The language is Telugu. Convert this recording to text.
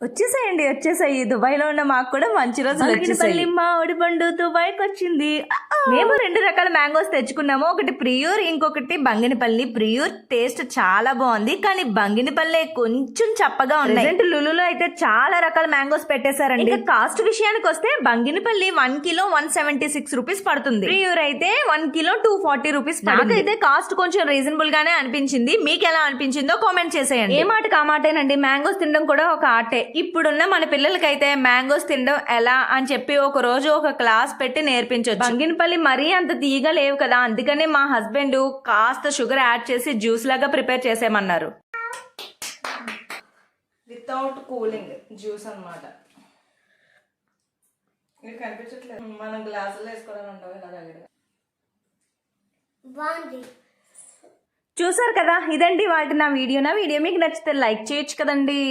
వచ్చేసాయి దుబాయ్లో ఉన్న మాకు కూడా మంచి రోజులు వచ్చేసాయి. మామిడి పండు దుబాయ్కి వచ్చింది. మేము 2 రకాల మ్యాంగోస్ తెచ్చుకున్నాము. ఒకటి ప్రియూర్, ఇంకొకటి బంగినపల్లి. ప్రియూర్ టేస్ట్ చాలా బాగుంది, కానీ బంగినపల్లి కొంచెం చప్పగా ఉంది. లులులో అయితే చాలా రకాల మ్యాంగోస్ పెట్టేశారండి. కాస్ట్ విషయానికి వస్తే బంగినపల్లి 1 కిలో 176 రూపీస్ పడుతుంది. ప్రియూర్ అయితే 1 కిలో 240 రూపీస్. నాకైతే కాస్ట్ కొంచెం రీజనబుల్ గానే అనిపించింది. మీకు ఎలా అనిపించిందో కామెంట్ చేసేయండి. ఏ మాటకి ఆ మాటేనండి, మ్యాంగోస్ తినడం కూడా ఒక ఆర్టే. ఇప్పుడున్న మన పిల్లలకైతే మ్యాంగోస్ తినడం ఎలా అని చెప్పి ఒక రోజు ఒక క్లాస్ పెట్టి నేర్పించవచ్చు. బంగినపల్లి మరీ అంత తీయగా లేవు కదా, అందుకనే మా హస్బెండ్ కాస్త షుగర్ యాడ్ చేసి జ్యూస్ లాగా ప్రిపేర్ చేసేయమన్నారు. వితౌట్ కూలింగ్ జ్యూస్ అన్నమాట. మీకు కనిపించట్లేదు, మనం గ్లాసులో వేసుకోవడం ఉండవు నా దగ్గర. చూసారు కదా, ఇదండి వాటి నా వీడియో మీకు నచ్చితే లైక్ చేయొచ్చు కదండి.